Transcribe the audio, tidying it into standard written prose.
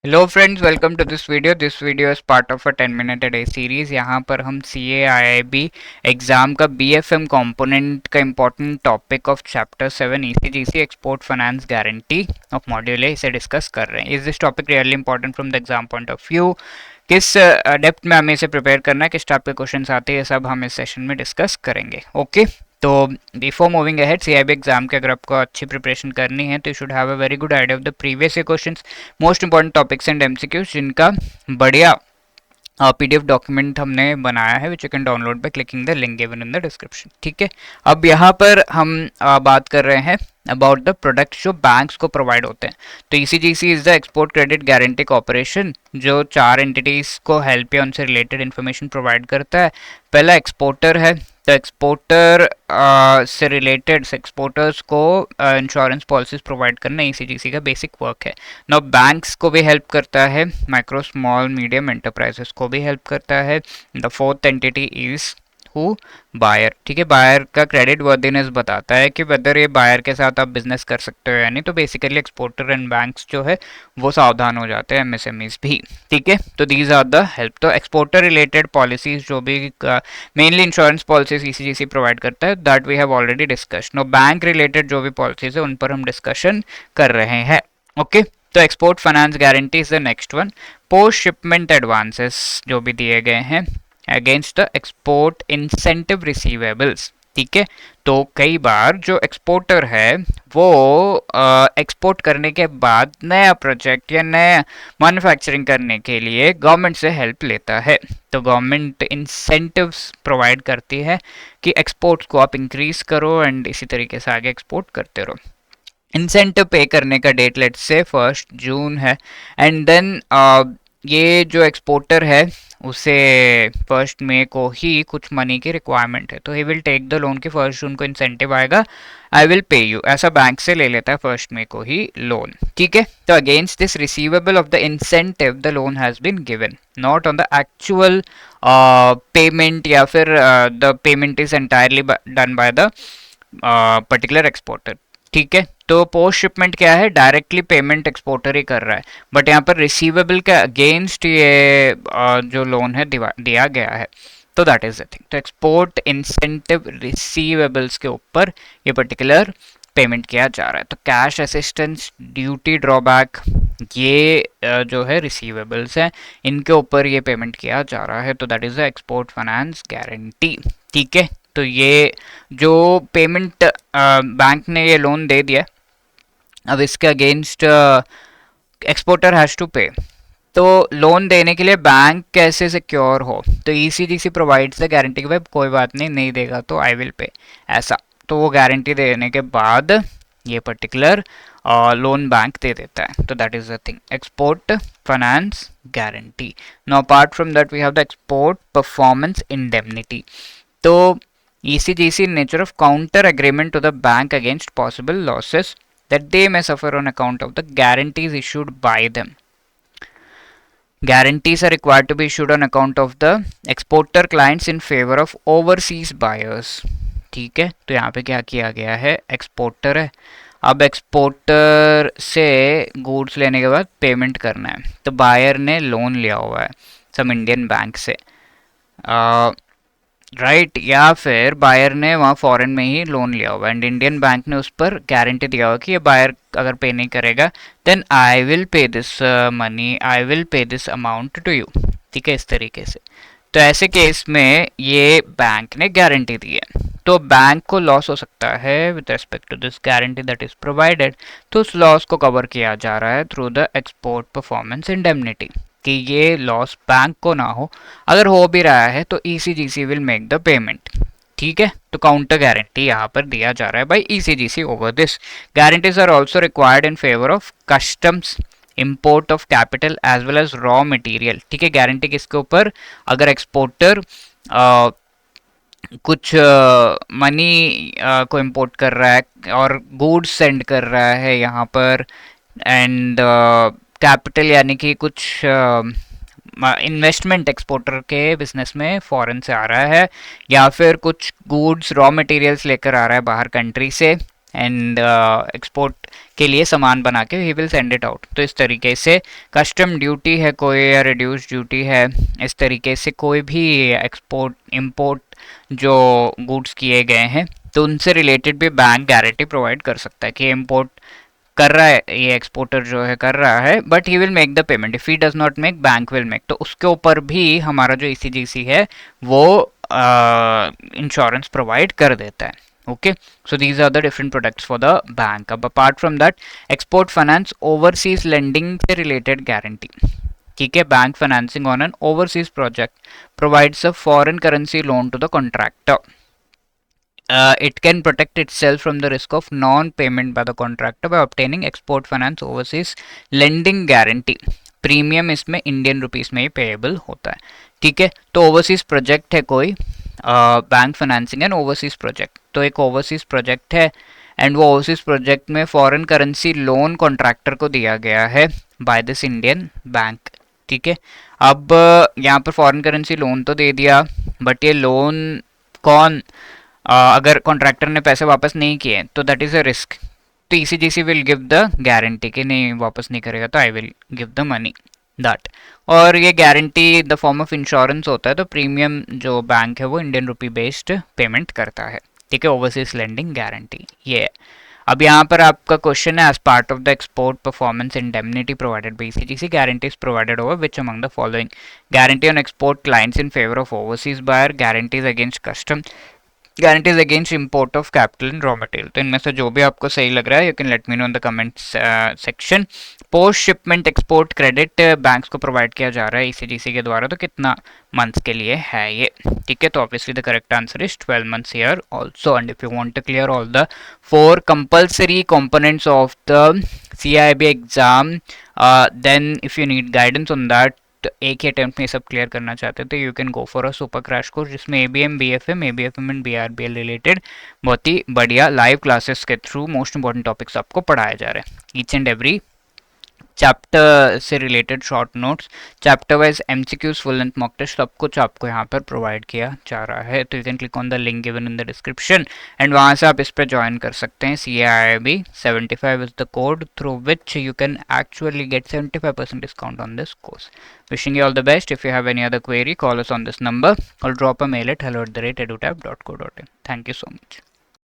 Hello friends, welcome to this video is part of a 10 minute a day series. यहाँ पर हम CAIIB exam का BFM component का important topic of chapter 7 ECGC export finance guarantee of module A इसे discuss कर रहे हैं। Is this topic really important from the exam point of view? किस डेप्थ में हमें इसे प्रिपेयर करना है, किस टाइप के क्वेश्चन आते हैं, ये सब हम इस सेशन में डिस्कस करेंगे। ओके, तो before moving ahead, CIB exam के अगर आपको अच्छी प्रिपरेशन करनी है तो you should have a very good idea of the previous year questions, most important topics and MCQs, जिनका बढ़िया PDF डॉक्यूमेंट हमने बनाया है, which you can download by clicking the link given in the description. ठीक है, अब यहाँ पर हम बात कर रहे हैं अबाउट द प्रोडक्ट्स जो बैंक्स को प्रोवाइड होते हैं। तो ECGC is the export credit guarantee corporation, जो 4 एंटिटीज को हेल्प या उनसे रिलेटेड इन्फॉर्मेशन प्रोवाइड करता है। पहला एक्सपोर्टर है, तो एक्सपोर्टर से रिलेटेड एक्सपोर्टर्स को इंश्योरेंस पॉलिसीज प्रोवाइड करना ECGC का बेसिक वर्क है। नाउ बैंक्स को भी हेल्प करता है, माइक्रो स्मॉल मीडियम एंटरप्राइजेस को भी हेल्प करता है। The fourth entity is who, buyer. ठीक है, बायर का क्रेडिट वर्दीनेस बताता है कि वेदर ये बायर के साथ आप बिजनेस कर सकते हो या नहीं। तो बेसिकली एक्सपोर्टर एंड बैंक्स जो है वो सावधान हो जाते हैं, MSMEs भी। ठीक है, तो दीज आर द हेल्प। तो एक्सपोर्टर रिलेटेड पॉलिसीज जो भी mainly insurance policies ECGC provide करता है, that we have already discussed. No bank related जो भी पॉलिसीज है उन पर हम डिस्कशन कर रहे हैं। ओके, तो export finance guarantee is the next one. Post shipment advances जो भी दिए गए हैं against the export incentive receivables. ठीक है, तो कई बार जो एक्सपोर्टर है वो एक्सपोर्ट करने के बाद नया प्रोजेक्ट या नया मैन्युफैक्चरिंग करने के लिए गवर्नमेंट से हेल्प लेता है। तो गवर्नमेंट इंसेंटिव्स प्रोवाइड करती है कि एक्सपोर्ट्स को आप इंक्रीज करो एंड इसी तरीके से आगे एक्सपोर्ट करते रहो। इंसेंटिव पे करने का डेट लेट से 1 जून है, एंड देन ये जो एक्सपोर्टर है उसे 1 मई को ही कुछ मनी की रिक्वायरमेंट है, तो he will take the loan कि 1 जून को इंसेंटिव आएगा, आई विल पे यू, ऐसा बैंक से ले लेता है 1 मई को ही लोन। ठीक है, तो against this receivable of the incentive the loan has been given, not on the actual payment, या फिर the payment is entirely done by the particular exporter. ठीक है, तो पोस्ट शिपमेंट क्या है, डायरेक्टली पेमेंट एक्सपोर्टर ही कर रहा है, बट यहाँ पर रिसीवेबल के अगेंस्ट ये जो लोन है दिया गया है, तो दैट इज द थिंग। तो एक्सपोर्ट इंसेंटिव रिसीवेबल्स के ऊपर ये पर्टिकुलर पेमेंट किया जा रहा है। तो कैश असिस्टेंस, ड्यूटी ड्रॉबैक, ये जो है रिसीवेबल्स हैं, इनके ऊपर ये पेमेंट किया जा रहा है, तो that is the export finance guarantee. ठीक है, तो ये जो पेमेंट बैंक ने ये लोन दे दिया, अब इसके अगेंस्ट एक्सपोर्टर हैज टू पे। तो लोन देने के लिए बैंक कैसे सिक्योर हो, तो ECGC प्रोवाइड्स द गारंटी कि भाई कोई बात नहीं, नहीं देगा तो आई विल पे, ऐसा। तो वो गारंटी देने के बाद ये पर्टिकुलर लोन बैंक दे देता है, तो that is the thing, export finance guarantee. Now apart from that we have the export performance indemnity. तो ECGC in nature of counter agreement to the bank against possible losses that they may suffer on account of the guarantees issued by them. Guarantees are required to be issued on account of the exporter clients in favor of overseas buyers. ठीक है, तो यहाँ पे क्या किया गया है, exporter है, अब एक्सपोर्टर से गुड्स लेने के बाद पेमेंट करना है, तो बायर ने लोन लिया हुआ है सम इंडियन बैंक से, राइट, या फिर बायर ने वहाँ फॉरेन में ही लोन लिया हुआ एंड इंडियन बैंक ने उस पर गारंटी दिया हुआ कि ये बायर अगर पे नहीं करेगा then I will pay this money, I will pay this amount to you. ठीक है, इस तरीके से। तो ऐसे केस में ये बैंक ने गारंटी दी है, तो बैंक को लॉस हो सकता है with respect to this guarantee that is provided, तो उस लॉस को कवर किया जा रहा है through the export performance indemnity, कि ये लॉस बैंक को ना हो, अगर हो भी रहा है तो ECGC will make the payment. ठीक है, तो काउंटर गारंटी यहाँ पर दिया जा रहा है by ECGC over this. Guarantees are also required in favour of customs, import of capital as well as raw material. ठीक है, गारंटी किसके ऊपर, अगर एक्सपोर्टर कुछ मनी को इंपोर्ट कर रहा है और गुड्स सेंड कर रहा है यहाँ पर, एंड कैपिटल यानी कि कुछ इन्वेस्टमेंट एक्सपोर्टर के बिजनेस में फॉरेन से आ रहा है, या फिर कुछ गुड्स रॉ मटेरियल्स लेकर आ रहा है बाहर कंट्री से, एंड एक्सपोर्ट के लिए सामान बना के he will send it out. तो इस तरीके से कस्टम ड्यूटी है कोई या रिड्यूस ड्यूटी है, इस तरीके से कोई भी एक्सपोर्ट इंपोर्ट जो गुड्स किए गए हैं तो उनसे रिलेटेड भी बैंक गारंटी प्रोवाइड कर सकता है कि इंपोर्ट कर रहा है ये एक्सपोर्टर जो है कर रहा है, but he will make the payment, if he does not make bank will make. तो उसके ऊपर भी हमारा जो ईसीजीसी है वो इंश्योरेंस प्रोवाइड कर देता है। Okay, so these are the different products for the bank. अब apart from that export finance overseas lending से रिलेटेड गारंटी, ठीक है, bank financing on an overseas project provides a foreign currency loan to the contractor. It can protect itself from the risk of non-payment by the contractor by obtaining export finance overseas lending guarantee। Premium इसमें Indian rupees में ही payable होता है, ठीक है। तो overseas project है कोई, bank financing and overseas project, तो एक ओवरसीज प्रोजेक्ट है एंड वो ओवरसीज प्रोजेक्ट में फॉरेन करेंसी लोन कॉन्ट्रैक्टर को दिया गया है बाय दिस इंडियन बैंक, ठीक है। अब यहाँ पर फॉरेन करेंसी लोन तो दे दिया, बट ये लोन कौन, अगर कॉन्ट्रैक्टर ने पैसे वापस नहीं किए तो दैट इज़ अ रिस्क। तो ECGC will give the guarantee कि नहीं वापस नहीं करेगा तो I will give the money that. और ये guarantee the form of insurance होता है, तो प्रीमियम जो बैंक है वो इंडियन रुपी बेस्ड पेमेंट करता है, ठीक है। ओवरसीज लेंडिंग गारंटी ये है। अब यहाँ पर आपका क्वेश्चन है, as part of the export performance indemnity provided by ECGC guarantees provided over which among the following, guarantee on export clients in favour of overseas buyer, guarantees against custom, guarantees against import of capital and raw material. तो इनमें से जो भी आपको सही लग रहा है you can let me know in the comments section. Post shipment export credit banks को प्रोवाइड किया जा रहा है ईसीजीसी के द्वारा, तो कितना मंथ्स के लिए है ये, ठीक है। तो obviously the correct answer is 12 months here also. And if you want to clear all the 4 compulsory components of the CIB exam, then if you need guidance on that, एक ही अटेम्प्ट में सब क्लियर करना चाहते हैं तो you can go for a super crash course जिसमें ABM BFM and BRBL related बहुत ही बढ़िया लाइव क्लासेस के थ्रू मोस्ट इंपॉर्टेंट टॉपिक्स आपको पढ़ाए जा रहे हैं। ईच एंड एवरी चैप्टर से related short notes, chapter wise MCQs, full length mock test सब कुछ आपको यहाँ पर प्रोवाइड किया जा रहा है। तो you can click on the link given in the description and वहाँ से आप इस पर ज्वाइन कर सकते हैं। CAIIB 75 is the code through which you can actually get 75% discount on this course. Wishing you all the best. If you have any other query, call us on this number or drop a mail at hello@edutab.co.in. Thank you so much.